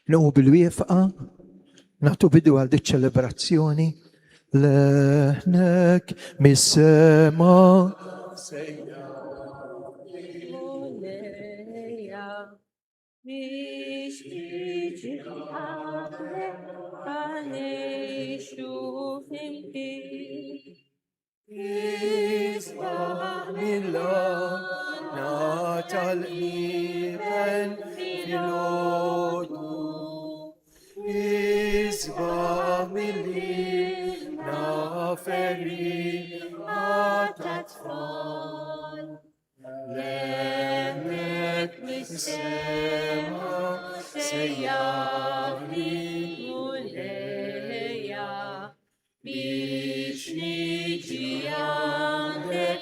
Nuhu bil-wieqfa nagħtu bidu għal dik ċelebrazzjoni leħnek mis-sema biex tiġi għalexu fil-ħin. Isbaħ mill-għana tal-qiben fil-ħodu. Isbaħ mill-għana offeri התתפול, למת משמה سيغلي موليا بيشني جيانده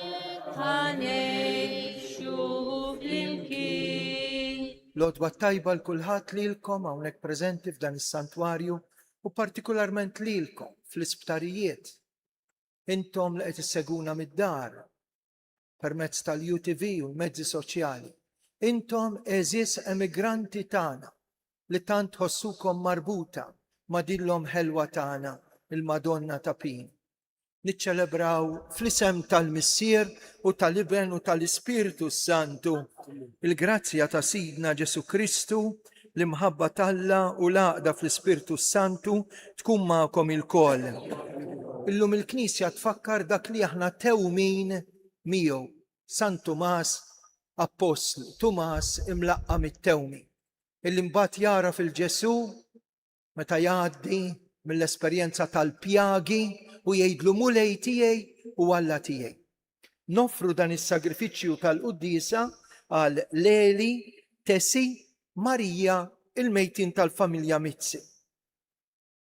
هاني شوف لمكين. Lodwa tajba l-kulħat lilkom hawnhekk preżenti f'dan is-santwarju u partikolarment lilkom fl-isptarijiet. Intom li qed isseguna mid-dar permezz tal-UTV u l-mezzi soċjali. Intom eżis emigranti tagħna li tant ħossukom marbuta ma' dillhom ħelwa tagħna il-Madonna ta' Pin. Niċċelebraw fl-isem tal-Missier u tal-Iben u tal-Ispiritu Santu il-grazzja ta' Sidna Ġesu Kristu, l-imħabba talla u l-għaqda fl-Ispiritu Santu tkun magħkom il-koll. Illum il-Knisja tfakkar dak li aħna tewmin miegħu, San Tumas, Apostlu, Tumas imlaqqa mit-tewmi, illi mbagħad jara fil-Ġesu meta jgħaddi mill-esperjenza tal-pjagi u jgħidlu mulej tiegħi u Alla tiegħi. Nofru dan is-sagrifiċċju tal-Qudiesa għal Leli, Tesi, Marija, il-mejtin tal-familja Mizzi.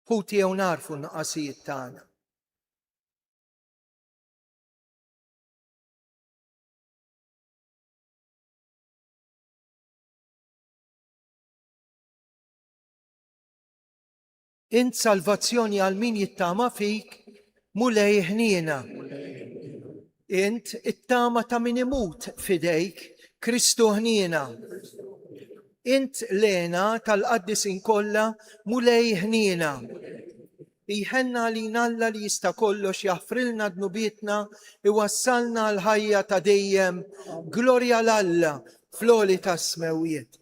Ħuti jew narfu n-nuqqasijiet tagħna. Int salvazzjoni għal min jittama fik, mulej ħniena. Int it-tama ta' min imut fidejk, Kristu ħniena. Int lena tal-qaddisin kollha, mulej ħniena. Iħenna li Alla li jista' kollox jaħfrilna dnubietna iwassalna l-ħajja ta' dejjem, glorja l-Alla, floli ta' smewiet.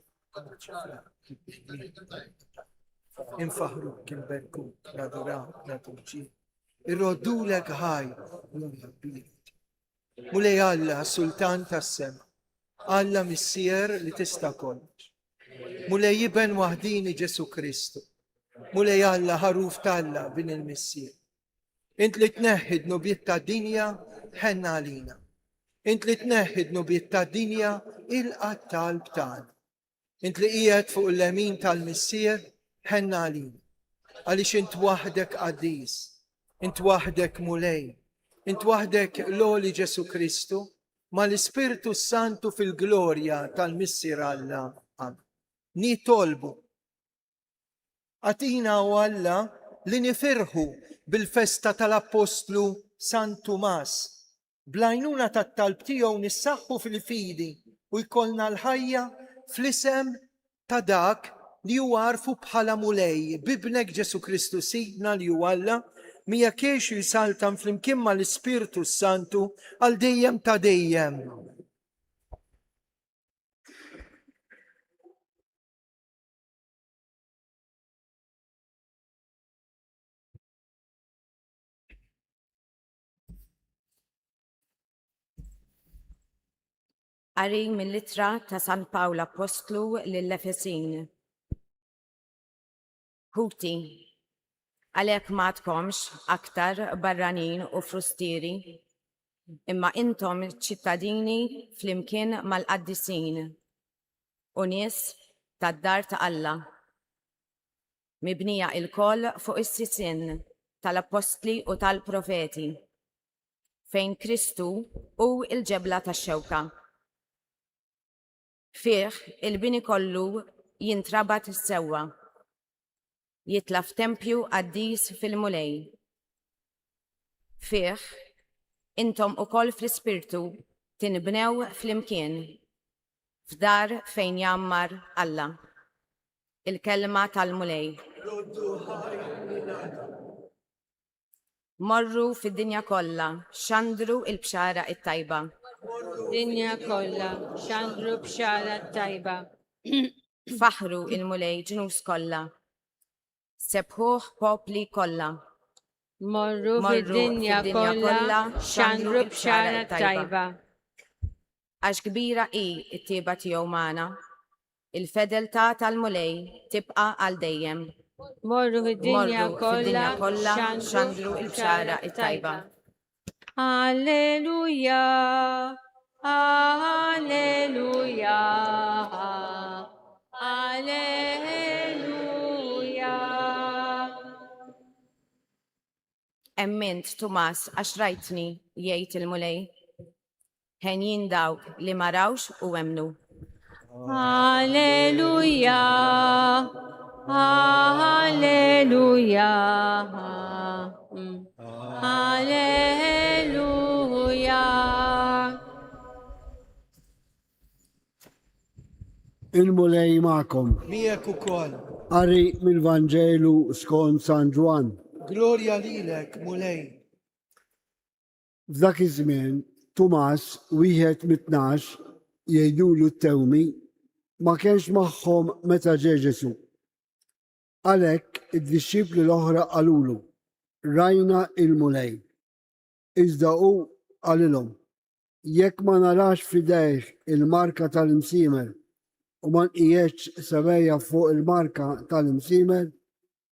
Infaħru kimberku, naduraw, naturġi. Irroddulek ħaj, mulej Alla, Sultan tas-sema, Alla Missier li tista' kollox. Mulej Iben waħdini Ġesu Kristu, mulej Alla ħaruf talla bin il-Missier. Int li tneħħid nubiet ta' dinja ħenna għalina. Int li tneħħid nubiet ta' dinja il-qattal b'tagħna. Int li qiegħed fuq il-lemin tal-Missier ħenna għalina. Għaliex int waħdek qaddis, int waħdek mulej, int waħdek loli Ġesu Kristu, ma l-Ispiritu Santu fil-glorja tal-Missier Alla. Nitolbu. Atina u Alla li nifirħu bil-festa tal-Apostlu San Tumas. Blajnuna tat-talb tiegħu nissaħħu fil-fidi u jkollna l-ħajja fl-isem ta' dak li huwa għarfu bħala mulej, bibnek Ġesu Kristu Sidna li huwa Alla, mija kiexu jisaltam flimkien ma l-Ispiritu Santu għal dejjem ta' dejjem. Qari mill-Ittra ta' San Pawl Apostlu lill-Efesin. Ħuti, għalhekk ma tkomx aktar barranin u frustieri, imma intom ċittadini flimkien mal-qaddisin u nies tad-dar ta' Alla, mibnija il-koll fuq is-sisien tal-apostli u tal-profeti, fejn Kristu hu il-ġebla tax-xewka. Fih il-bini kollu jintrabat sewwa, jitla f'tempju qaddis fil-mulej. Fih intom ukoll fl-Ispirtu tinbnew flimkien, f'dar fejn jammar Alla. Il-kelma tal-mulej. Morru fid-dinja kollha, xandru il-bxara it-tajba. Dinja kollha, xandru bxara tajba. Faħru il-mulej ġnus kollha. Sebħuh popli kollha. Morru fid-dinja kollha, xandru bxara tajba. Għax kbira hi t-tieba tiegħu magħna, il-fedeltà tal-mulej tibqa' għal dejjem. Morru fid-dinja Morru fid-dinja kollha kollha xandru l-bxara it-tajba. Alleluja, alleluja, alleluja. Emmint Tumas għax rajtni jgħid il-mulej. Ħenjin dawk li ma rawx u emnu. Alleluja, alleluja, alleluja. Il-mulej ma'kom, Miegħek ukoll. qari mill-Vanġelu skont San Ġwan. Glorja lilek, mulej. F'dak iż-żmien, Tumas, wieħed mit-tnax, jgħidulu t-tewmi, ma kienx magħhom meta ġie Ġesu. Għalhekk id-dixxipli l-oħra qalulu, rajna il-mulej. Iżda hu qalilhom, jekk ma narax f'idejh il-marka tal-imsiemer u ma nqiegħedx sebejja fuq il-marka tal-imsiemer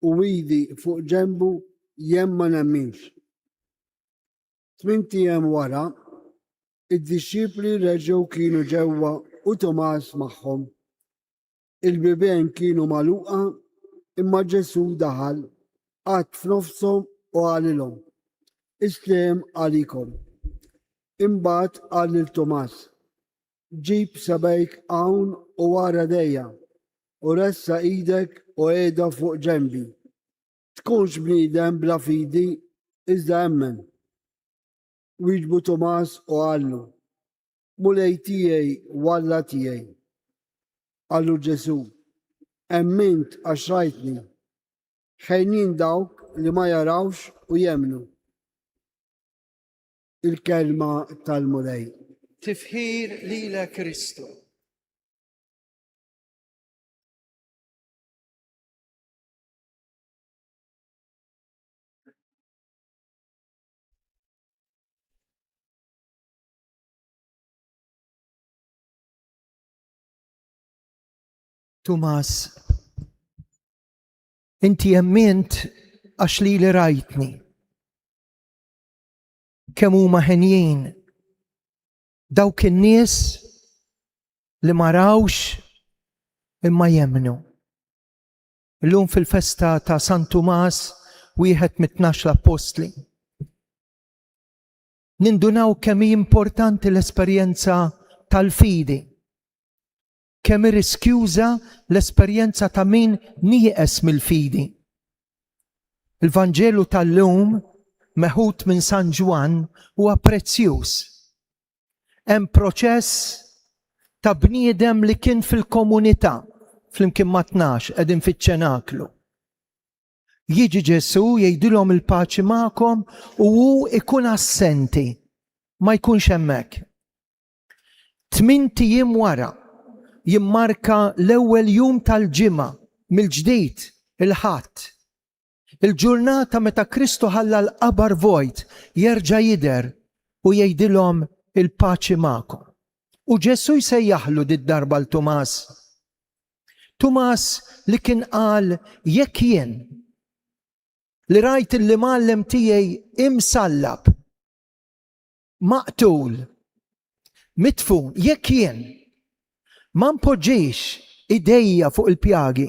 u widi fuq ġembu jien ma nemminx. 8 ijiem wara, id-dixxipli reġgħu kienu ġewwa u Tumas magħhom. Il-bibien kienu magħluqa imma Ġesu daħal qatt f'nofshom u għalilhom, Isliem għalikom. Imbagħad qal lil Tumas, ġib sebejk hawn u wara dejja u ressa idek u qiegħda fuq ġenbi. Tkunx bniedem bla fidi iżda emmen. Wieġbu Tumas u għallu, mulej tiegħi walla tiegħi. Għallu Ġesu, emmint għax rajtni, ħejnin dawk li ma jarawx u jemnu. Il-kelma tal-mulej. Tifħir lilek Kristu. Tumas, inti jemmint għax li rajtni. Kemm huma ħenjin dawk in-nies li ma rawx imma jemmnu. Illum fil-festa ta' San Tumas, wieħed mit-12 l-Apostli. Nindunaw kemm hi importanti l-esperjenza tal-fidi. Kemm irriskjuża l-esperjenza ta' min nieqes mill-fidi. Il-Vanġelu tal-lum meħud minn San Ġwan huwa prezzjuż. Hemm proċess ta' bniedem li kien fil-komunità flimkien ma' 12 qegħdin fiċ-ċenaklu. Jiġi Ġesu jgħidilhom il-paċi magħkom u hu ikun assenti, ma jkunx hemmhekk. 8 ijiem wara jimmarka l-ewwel jum tal-ġimgħa mill-ġdid il-Ħadd. Il-ġurnata meta Kristu ħalla l-qabar vojt jerġa' jidher u jgħidilhom il-paċi magħkom. U Ġesu jsejjaħlu dit-darba l Tumas. Tumas li kien qal jekk jien li rajt il-Imgħallem tiegħi imsallab, maqtul, mitfun, jekk jien ma npoġġiex idejja fuq il-pjagi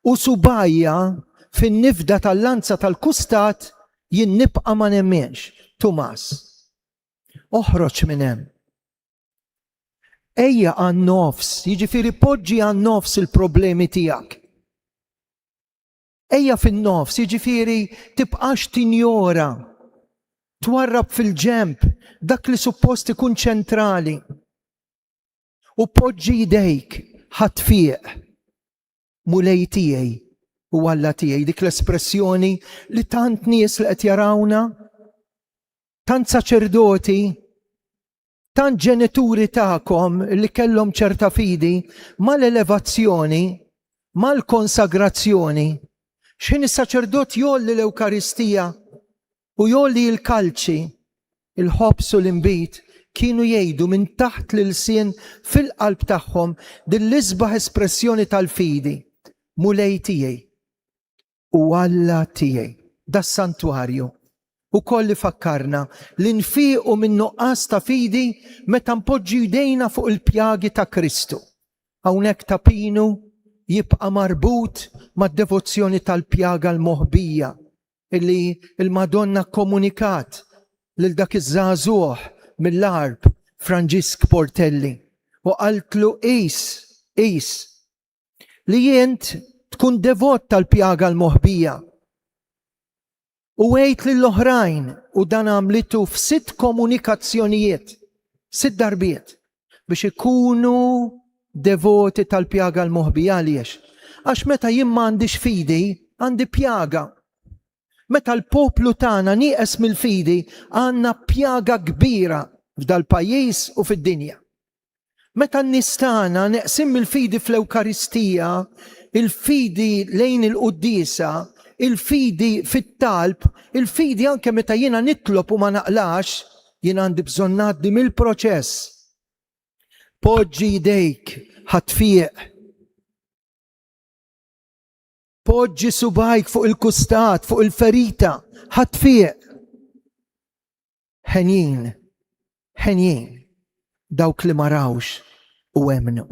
u subajja fin-nifda tal-lanza tal-kustat jien nibqa' ma nemmenx. Tumas, oħroġ minn hemm. Ejja għan-nofs, jiġifieri poġġi għan-nofs il-problemi tiegħek. Ejja fin-nofs, jiġifieri tibqax tinjora, twarrab fil-ġemp dak li suppost ikun ċentrali. U poġġi jdejk ħatfieq mulej tiegħi u Alla tiegħi, dik l-espressjoni li tant nies li qed jarawna, tant saċerdoti, tant ġenituri tagħkom li kellhom ċerta fidi mal-elevazzjoni, mal-konsagrazzjoni. X'in is-saċerdot jolli l-Ewkaristija u jolli l-kalċi, il-ħobs u l-imbit, kienu jgħidu minn taħt l-sien fil-qalb tagħhom din l-isbaħ espressjoni tal-fidi, mulej tiegħi. u Alla tiegħi. Da s-santwarju. U kolli fakkarna li nfiqu minn nuqqas ta' fidi meta npoġġi jdejna fuq il-pjagi ta' Kristu. Hawnhekk tapinu jibqa' marbut mad-devozzjoni tal-pjaga l-moħbija illi il-Madonna komunikat lil dak iż-żagħżugħ mill-Arb Franġisk Portelli u qaltlu qis li jent tkun devot tal-pjaga l-moħbija. U għejt lill-oħrajn u dan għamlitu f'6 komunikazzjonijiet, 6 darbiet, biex ikunu devoti tal-pjaga l-moħbija għaliex. Għax meta jien m'għandix fidi, għandi pjaga. Meta l-poplu tagħna nieqes mill-fidi, għandna pjaga kbira f'dal-pajjiż u fid-dinja. Meta n-nies tagħna neqsim mill-fidi fl-Ewkaristija, il-fidi lejn il-Qudiesa, il-fidi fit-talb, il-fidi anke meta jiena nitlob u ma naqlax, jiena għandi bżonn ngħaddi mill-proċess. Poġġi jdejk ħatfieq. Poġġi subajk fuq il-kustat, fuq il-ferita, ħatfieq. Ħenjin, dawk li ma rawx u emnu.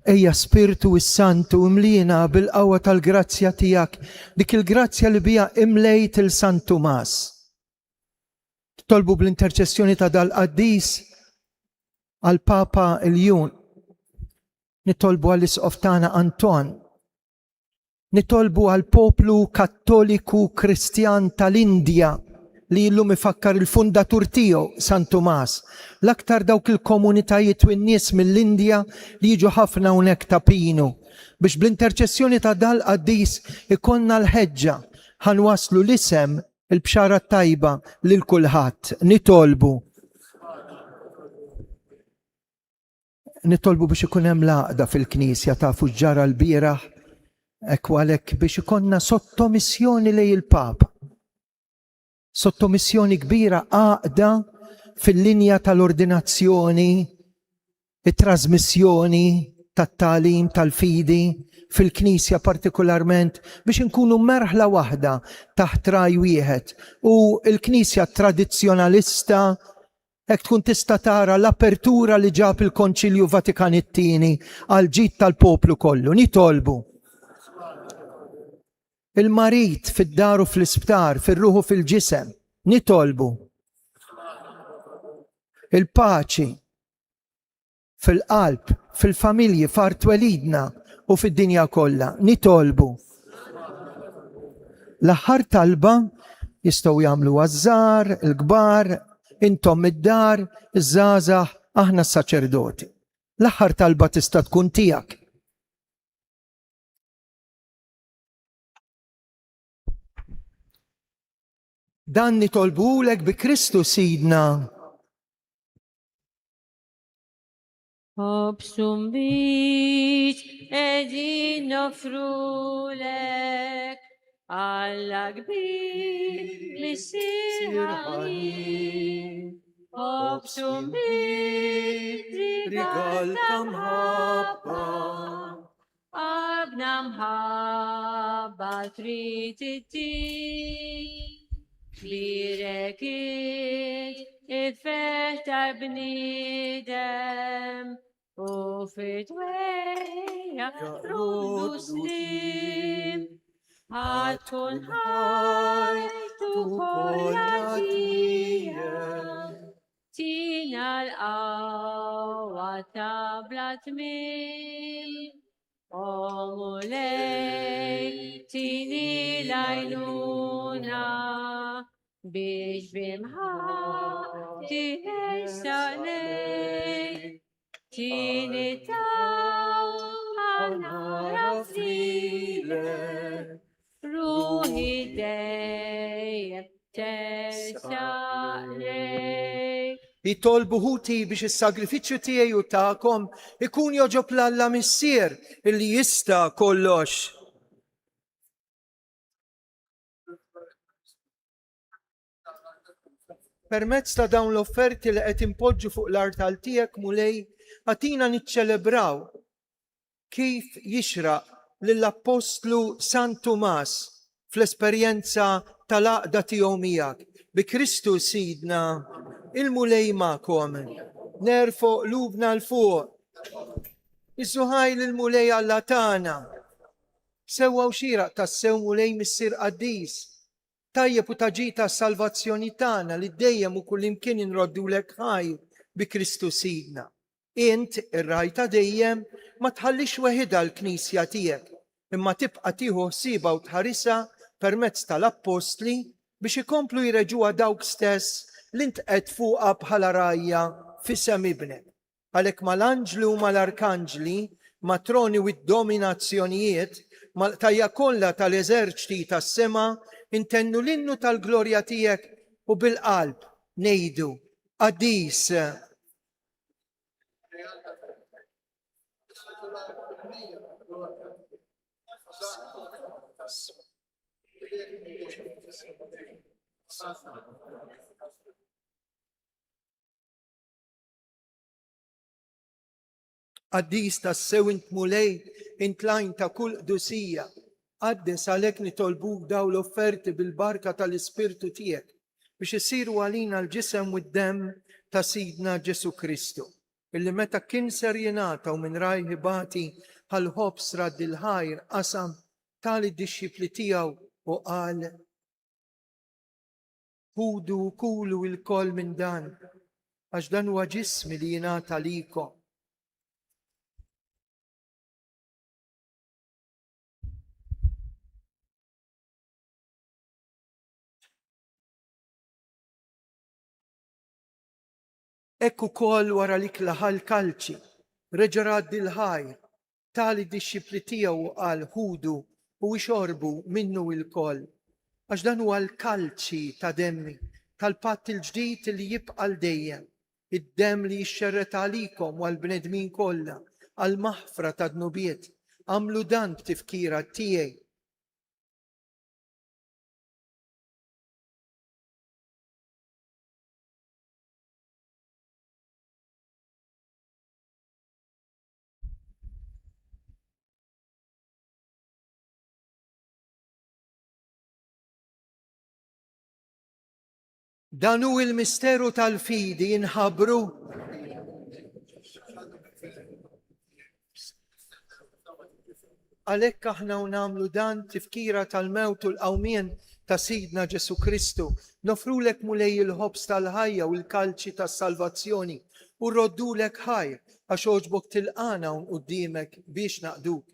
Ejja Spiritu Santu imlina bil-qawwa tal-grazzja tiegħek, dik il-grazzja li bija imlejt il-Sant Tumas. Tolbu bl-interċessjoni ta' dal-qaddis għal-Papa Iljun. Nitolbu għall-isqof tagħna Anton. Nitolbu għal-poplu Kattoliku Kristjan tal-Indja li illum ifakkar il-fundatur tiegħu San Tumas. L-aktar dawk il-komunitajiet u n-nies mill-Indja li jiġu ħafna hawnhekk tapinu biex bl-interċessjoni ta' dal-qaddis ikonna l-ħeġġa ħanwaslu l-isem il-bxara tajba lil kulħadd. Nitolbu biex ikun hemm laqda fil-Knisja tafu ġara l-bieraħ hekk għalhekk biex ikonna sottomissjoni lejn il-Papa. Sottomissjoni kbira għaqda fil-linja tal-ordinazzjoni, it-trasmissjoni tat-talim tal-fidi fil-Knisja partikolarment biex inkunu merħla waħda taħt raj wieħed u l-Knisja tradizzjonalista hekk tkun tista' tara l-apertura li ġab il-Konċilju Vatikan it-Tieni għal ġid tal-poplu kollu. Nitolbu il-marit fid-daru fl-isptar, fil-ruħu fil-ġisem, nitolbu. Il-paċi fil-qalb, fil-familji, f'art welidna u fid-dinja kollha, nitolbu. L-aħħar talba jistgħu jagħmlu għaż-żgħar, il-kbar, intom id-dar, iż-żgħażagħ, aħna s-saċerdoti. L-aħħar talba tista' tkun tiegħek. Dan nitolbulek bi Kristu Sidna. Obsum biex edin nofrulek Alla kbir li sirħani. Obsum biex rigal tamħabba Abna mħabba trititi Birekit ifeta bnidem u fitweja rudu slim ħatkun ħajtu kolla tina l-qawwa tabla tmim Omulej tini lajnuna biex bimħati esanej tini taw għanara file ruħi dejjem tesaqlej. Jitolbu ħuti biex is-sagrifiċċju tiegħi u tagħkom ikun joġob l-Alla missier illi jista' kollox. Permezz ta' dawn l-offerti li qed impoġġu fuq l-artal tiegħek mulej, għatina niċċelebraw kif jixraq lill-Apostlu San Tumas fl-esperjenza tal-għaqda tiegħu miegħek. Bi Kristu Sidna, il-mulej magħkom, nerfo qlubna l-fuq. Iżuħaj l-mulej Alla tagħna. Sewwa u xieraq tas-sew mulej missier qaddis. Tajjeb u taġita salvazzjoni tagħna li dejjem u kullimkien inroddulek ħajr bi Kristu Sidna. Int ir-rajta dejjem ma tħallix weħida l-Knisja tiegħek, imma tibqa' tieħu ħsiebha u tħarisha permezz tal-Apostli biex ikomplu jreġuha dawk stess li ntqed fuqha bħala rajja f'isem ibnek. Għalhekk mal-anġli u mal-arkanġli, matroni u d-dominazzjonijiet, mal-tajja kollha tal-eżerċiti tas-sema, intennu l-innu tal-glorja tiegħek u bil-qalb ngħidu Qaddis. Qaddis tas-sew int mulej intlajn ta' kull qdusija. Qaddes għalhekk nitolbuk daw l-offerti bil-barka tal-Ispirtu tiegħek biex isiru għalina l-ġisem u d-demm ta' Sidna Ġesu Kristu, illi meta kien ser jingħataw minn rajħibati għal-ħobs radd il-ħajr qasam tal-id-dixxipli tiegħu u qal: Ħudu u kulu l-koll minn dan, għax dan huwa ġismi li jingħata likom. Ekku kol wara li klaħal kalċi, reġa' radd il-ħajr, tali d-dixxipli tiegħu qal ħudu u xorbu minnu il-koll. Għax dan huwa l-kalċi ta' demmi, tal-patt il-ġdid li jibqa' l-dejjem, id-demm li jixxerret għalikom u għall-bnedmin kollha, għall-maħfra ta' dnubiet. Għamlu dan b'tifkira tiegħi. Dan hu il-misteru tal-fidi jinħabru għalhekk aħna nagħmlu dan tifkira tal-mewt u l-qawmien ta' Sidna Ġesu Kristu. Nofrulek mulej il-ħobs tal-ħajja u l-kalċi tas-salvazzjoni u rroddulek ħajr għax oġbok tilqana un qudiemek biex naqduk.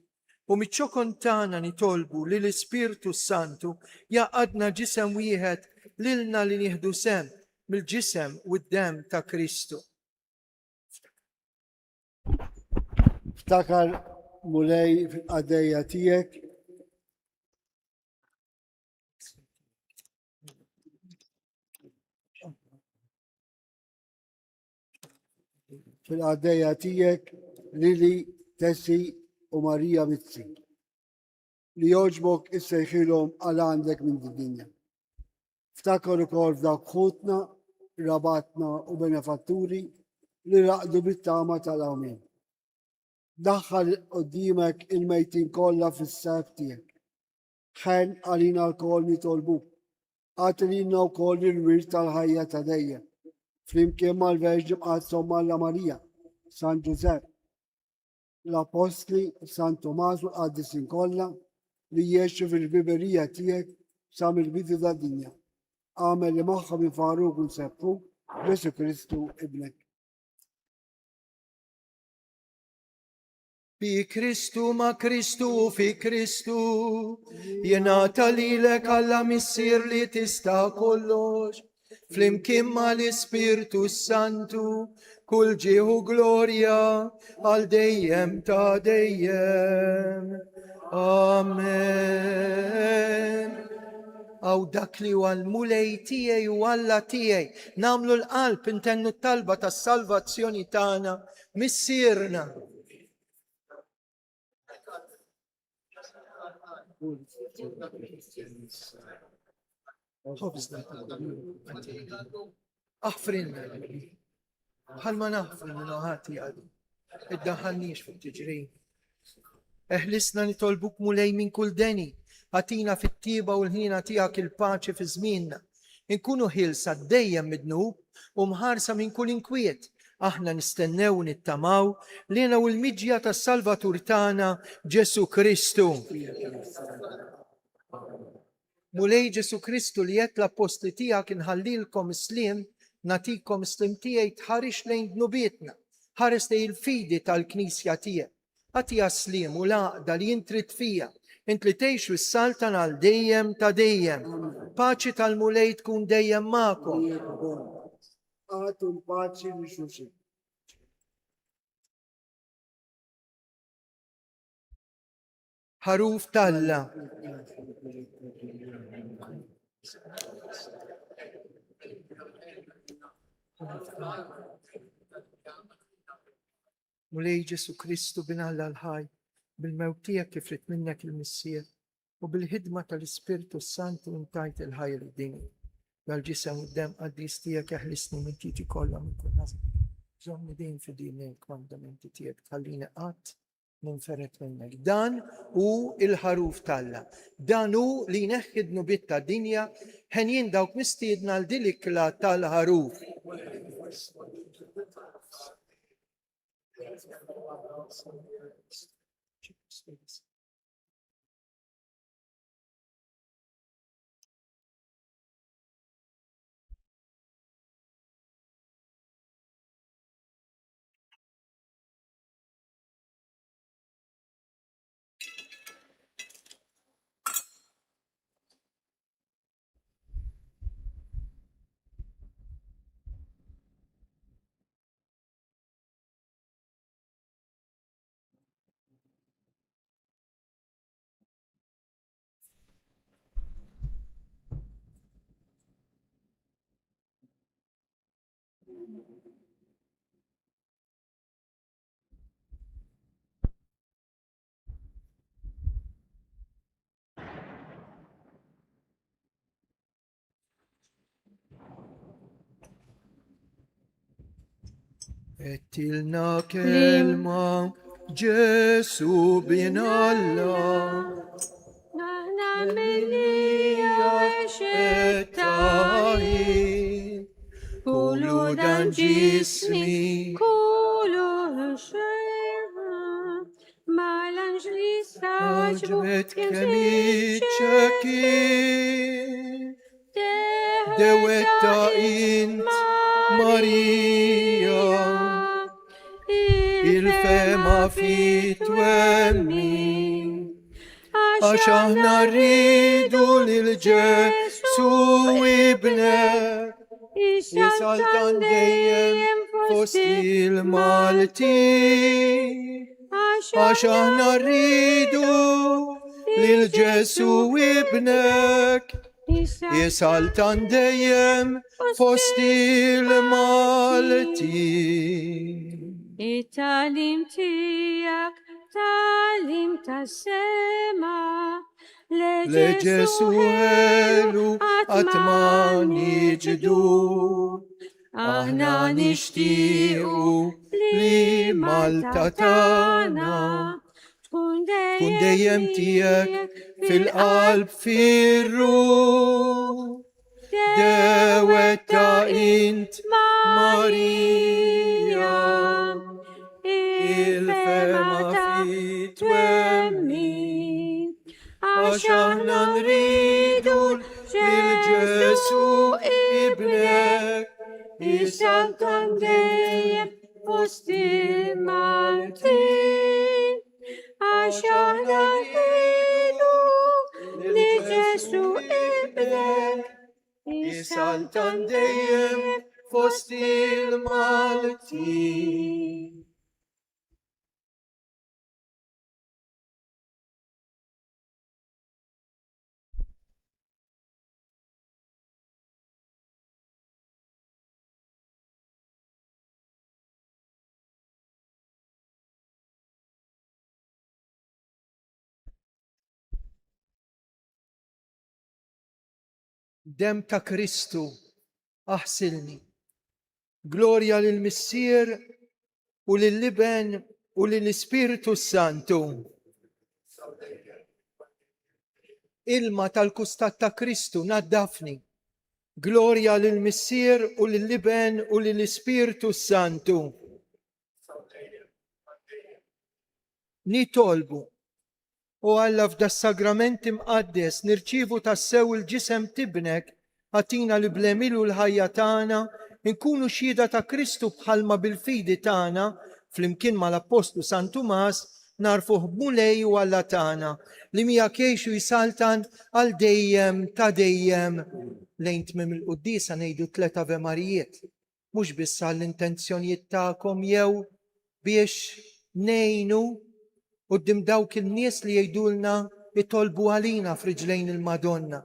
U miċ-ċokon tagħna nitolbu li l-Ispirtu Santu jaqadna ġisem wieħed lilna li nieħdu sem mill-ġisem u d-demm ta' Kristu. Ftakar mulej fil-qadejja tiegħek Lili, Tessi u Marija Mizzi li joġbok issejħilhom għal għandek minn dinja. Ftakar ukoll f'dawk ħutna, rabatna u benefatturi li raqdu bit-tama tal-għawmin. Daħħal qoddimek il-mejtin kollha fis-sef tiegħek. Ħen għalina l-kol nitolbuk. Għatilina wkoll il-wirt tal-ħajja ta' dejjem. Flimkien mal-Verġi Mqassam Alla Marija, San Ġusepp, l-Apostli, San Tomas u l-Qaddisin kollha li jgħixu fil-biberija tiegħek sa mill-bidu tad-dinja. Għamel li magħhom infaruk u nsebbuk Ġesu Kristu ibnek. Fi Kristu ma' Kristu u fi Kristu jingħata lilek Alla missier li tista' kollox. Flimkien ma' l-Ispirtu Santu kull ġieħu glorja għal dejjem ta' dejjem. Amen. Għaw dak li huwa l-mulej tiegħi u Alla tiegħi nagħmlu l-qalb intennu t-talba tas-salvazzjoni tagħna missierna. اغفرنا هل ما نغفر من هاتي أدو ادهنيش في التجريم اهلسنا نطلبك مولاي من كل دني هاتينا في الطيبة والهينة تياك الباce في زميننا نكونوا هيلسا دايم مدنوب ومهارسة من كل انكويت احنا نستناو ونتماو لينا والميديا السالفاتور تانا جيسو كريستو مولاي جيسو كريستو اللي يطلب بوست تياك نهليلكم سليم ناتيكم سليم تيا تحرش لين ذنوبيتنا حارس لي الفيدي الكنيسيا تيا أتيا سليم ولا دال ينترد فيها انت اللي تعيشوا السلطان على ديم تديم باċi tal-mulej tkun dejjem ma'kom. Għatu l-paċi li xuxin. ħaruf talla. Mulej Ġesu Kristu binalla l-ħaj, bil-mewtija kif rit minnek il-missir, u bil-ħidma tal-Ispirtu Santu intajt il-ħaj l-dini. Għal-ġisem u-dem għaddis tijak jaħlisni minn titi kolla minn kun nazm. Zomni din fi din il-komandamenti tijak tal-lina għat minn ferret minnek. Dan u il-ħaruf talla. Dan u li neħidnu bitta dinja ħenjin dawk mistiedna l-dilikla tal-ħaruf. Ettilna kelma Ġesu bin Allah. Nahna minni għaxettahi, Kulu dan ġismi, kulu xeha, ma l-anġli saġbu ġbet kemi ċeki, dewetta int Marija. Il-fema fi twemmi, għax aħna rridu lil-Ġesu ibnek, jisaltan dejjem fost il-Malti. Għax aħna rridu lil-Ġesu ibnek, jisaltan dejjem fost il-Malti. It-talim tijak, talim ta' sema, Leġesu elu għatmani ġdu, aħna nishtiqu li Malta tana, tkun dejjem tijek fil-qalb fir-ruħ, dewetta int Marija. Il-fema fi twemmi, għax aħna nridu lil-Ġesu ibnek, jisaltan dejjem fost il-Malti. Għax aħna nridu lil-Ġesu ibnek, jisaltan dejjem fost il-Malti. Dem ta' Kristu aħsilni Glorja lill-Missier u lill-Liben u lill-Ispiritu Santu. Ilma tal-kustat ta' Kristu naddafni. Glorja lill-Missier u lill-Liben u lill-Ispiritu Santu. Nitolbu u Alla f'da s-sagrament imqaddes nirċievu tassew il-ġisem tibnek għatina li blemilu l-ħajja tagħna nkunu xhieda ta' Kristu bħalma bil-fidi tagħna flimkien mal-Apostlu San Tumas narfuh b'mulej u Alla tagħna li mija kiexu jisaltan għal dejjem ta' dejjem. Lejn tmiem il-Qudiesa ngħidu 3 Ave Marijiet, mhux biss għall-intenzjonijiet tagħkom jew biex ngħinu quddiem dawk in-nies li jgħidulna jitolbu għalina f'riġlejn il-Madonna.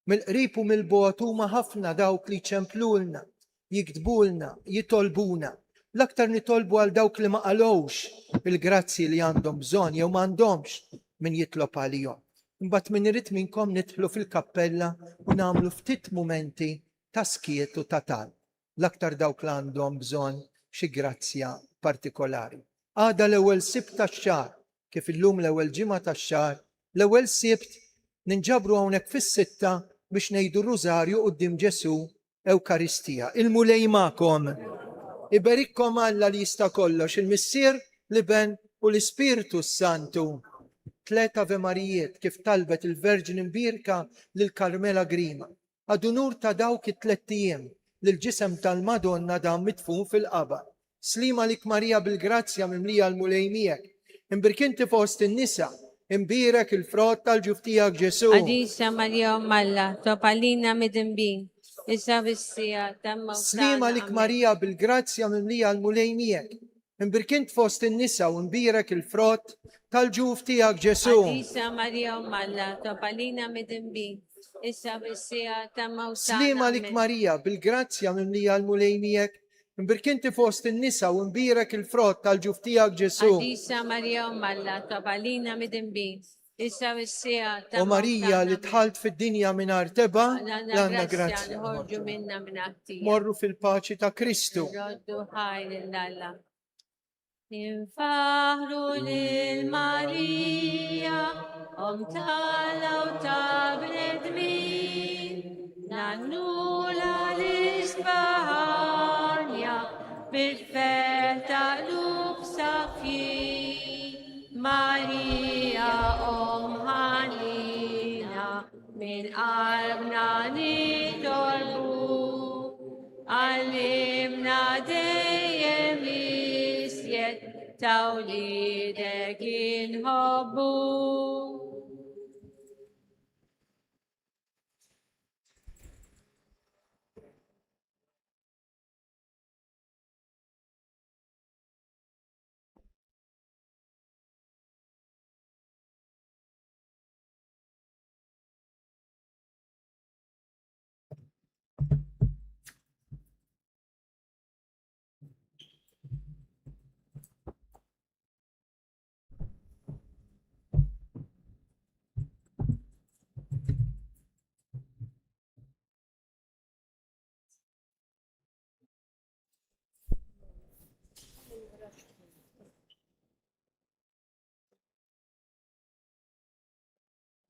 Mill-qrib u mill-bogħod huma ħafna dawk li jċemplulna, jiktbulna, jitolbuna. L-aktar nitolbu għal dawk li ma qalowx il-grazzi li għandhom bżonn jew m'għandhomx min jitlob għalihom. Imbagħad min irid minnkom nidħlu fil-kappella u nagħmlu ftit mumenti ta' skiet u ta' tal. L-aktar dawk li għandhom bżonn xi grazzja partikolari. Għada l-ewwel sibt tax-xahar, kif illum l-ewwel ġimgħa tax-xahar, l-ewwel sibt ninġabru hawnhekk fis-sitta biex ngħidu r-Rużarju quddiem Ġesu Ewkaristija. Il-mulej magħkom. Iberikkom Alla li jista' kollox, il-Missier, Liben u l-Ispiritu Santu. 3 Ave Marijiet kif talbet il-Verġin imbirka lil Karmela Grima. Għadu nur ta' dawk it-3 ijiem li l-ġisem tal-Madonna dam mitfun fil-qaba. Slima lik Marija bil-grazzja mimlija l-mulej miegħek. Imbirkinti fost in-nisa, imbirek il-frott tal-ġuf tiegħek Ġesu. Adisa Maria Malla, Topalina Midinbin, Issa Vissija, Tamma Slima lik Marija bil-grazzja mimlija l-mulej miegħek. Imbirkint fost in-nisa u imbirek il-frott tal-ġuf tiegħek Ġesu. Adisa Maria Malla, Topalina Midinbin, Issa Vissija, Tamma Slima lik Marija bil-grazzja mimlija l-mulej miegħek. Imbirkinti fost in-nisa u imbirek il-frott tal-ġuf tiegħek Ġesu. Adisa Maria Malla, Topalina Midinbin, Issa Vissija, U Marija li tħalt fid-dinja mingħajr teba, l-għandna grazzja. grazzja. Nħorġu minna minn għattija. Morru fil-paċi ta' Kristu. Roddu ħajl l-Alla. Infaħru lil-Marija, tala u ta' bnedmin, nannula l-Ispanja, bil-fer ta' lub safin. Marija ħanina, min qalbna nitolbu, għallimna dejjem isjed ta' wliedek inħobbu.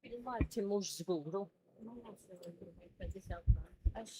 Il-Malti mhux żguru. Għax,